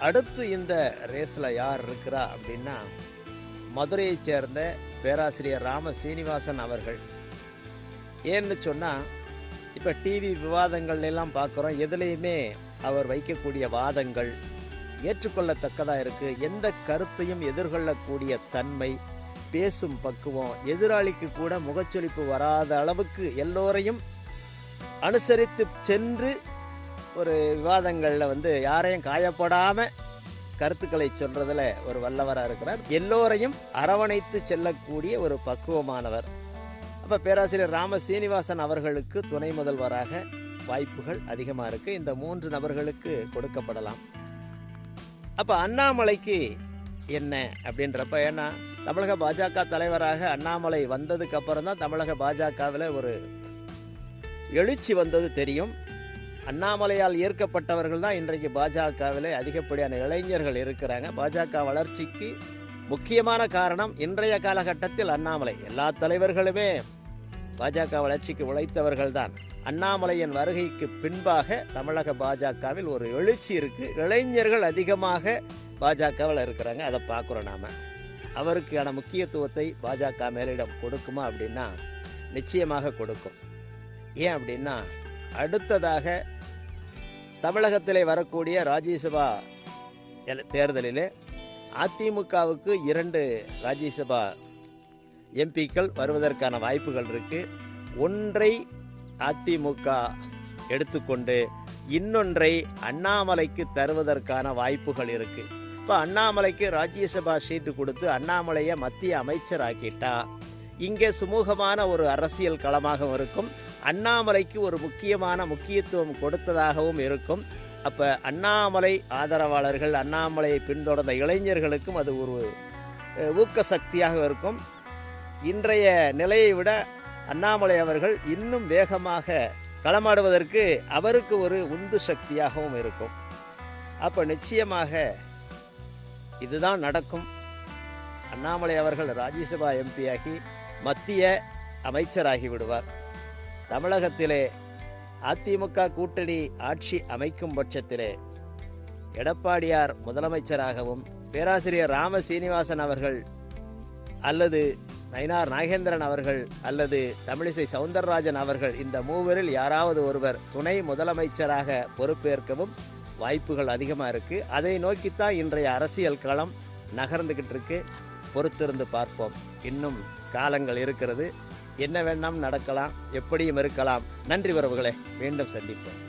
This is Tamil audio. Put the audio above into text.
அடுத்து இந்த ரேஸில் யார் இருக்கிறா அப்படின்னா, மதுரையைச் சேர்ந்த பேராசிரியர் ராம சீனிவாசன் அவர்கள். ஏன்னு சொன்னால், இப்போ டிவி விவாதங்கள் எல்லாம் பார்க்குறோம். எதுலேயுமே அவர் வைக்கக்கூடிய வாதங்கள் ஏற்றுக்கொள்ளத்தக்கதாக இருக்குது. எந்த கருத்தையும் எதிர்கொள்ளக்கூடிய தன்மை, பேசும் பக்குவம், எதிராளிக்கு கூட முகச்சொலிப்பு வராத அளவுக்கு எல்லோரையும் அனுசரித்து சென்று ஒரு விவாதங்களில் யாரையும் காயப்படாமல் கருத்துக்களை சொல்றதில் ஒரு வல்லவராக இருக்கிறார். எல்லோரையும் அரவணைத்து செல்லக்கூடிய ஒரு பக்குவமானவர். அப்போ பேராசிரியர் ராம சீனிவாசன் அவர்களுக்கு துணை முதல்வராக வாய்ப்புகள் அதிகமாக இருக்குது. இந்த 3 நபர்களுக்கு கொடுக்கப்படலாம். அப்போ அண்ணாமலைக்கு என்ன அப்படின்றப்ப, ஏன்னா தமிழக பாஜக தலைவராக அண்ணாமலை வந்ததுக்கு அப்புறம் தான் தமிழக பாஜகவில் ஒரு எழுச்சி வந்தது தெரியும். அண்ணாமலையால் ஈர்க்கப்பட்டவர்கள் தான் இன்றைக்கு பாஜகவில் அதிகப்படியான இளைஞர்கள் இருக்கிறாங்க. பாஜக வளர்ச்சிக்கு முக்கியமான காரணம் இன்றைய காலகட்டத்தில் அண்ணாமலை. எல்லா தலைவர்களுமே பாஜக வளர்ச்சிக்கு உழைத்தவர்கள் தான். அண்ணாமலையின் வருகைக்கு பின்பாக தமிழக பாஜகவில் ஒரு எழுச்சி இருக்குது. இளைஞர்கள் அதிகமாக பாஜகவில் இருக்கிறாங்க. அதை பார்க்குறோம் நாம். அவருக்கான முக்கியத்துவத்தை பாஜக மேலிடம் கொடுக்குமா அப்படின்னா நிச்சயமாக கொடுக்கும். ஏன் அப்படின்னா, அடுத்ததாக தமிழகத்திலே வரக்கூடிய ராஜ்யசபா தேர்தலிலே அதிமுகவுக்கு 2 ராஜ்யசபா எம்பிக்கள் வருவதற்கான வாய்ப்புகள் இருக்குது. ஒன்றை அதிமுக எடுத்துக்கொண்டு இன்னொன்றை அண்ணாமலைக்கு தருவதற்கான வாய்ப்புகள் இருக்குது. இப்போ அண்ணாமலைக்கு ராஜ்யசபா சீட்டு கொடுத்து அண்ணாமலையை மத்திய அமைச்சர் ஆக்கிட்டா இங்கே சுமூகமான ஒரு அரசியல் களமாக இருக்கும். அண்ணாமலைக்கு ஒரு முக்கியத்துவம் கொடுத்ததாகவும் இருக்கும். அப்போ அண்ணாமலை ஆதரவாளர்கள், அண்ணாமலையை பின்தொடர்ந்த இளைஞர்களுக்கும் அது ஒரு ஊக்க சக்தியாக இருக்கும். இன்றைய நிலையை விட அண்ணாமலை அவர்கள் இன்னும் வேகமாக களமாடுவதற்கு அவருக்கு ஒரு உந்து சக்தியாகவும் இருக்கும். அப்போ நிச்சயமாக இதுதான் நடக்கும். அண்ணாமலை அவர்கள் ராஜ்யசபா எம்பியாகி மத்திய அமைச்சராகி விடுவார். தமிழகத்திலே அதிமுக கூட்டணி ஆட்சி அமைக்கும் பட்சத்திலே எடப்பாடியார் முதலமைச்சராகவும், பேராசிரியர் ராம சீனிவாசன் அவர்கள் அல்லது நயினார் நாகேந்திரன் அவர்கள் அல்லது தமிழிசை சவுந்தரராஜன் அவர்கள், இந்த மூவரில் யாராவது ஒருவர் துணை முதலமைச்சராக பொறுப்பேற்கவும் வாய்ப்புகள் அதிகமாக இருக்குது. அதை நோக்கித்தான் இன்றைய அரசியல் களம் நகர்ந்துக்கிட்டு இருக்கு. பொறுத்திருந்து பார்ப்போம். இன்னும் காலங்கள் இருக்கிறது. என்ன வேணாம் நடக்கலாம், எப்படியும் இருக்கலாம். நன்றி உறவுகளே, மீண்டும் சந்திப்போம்.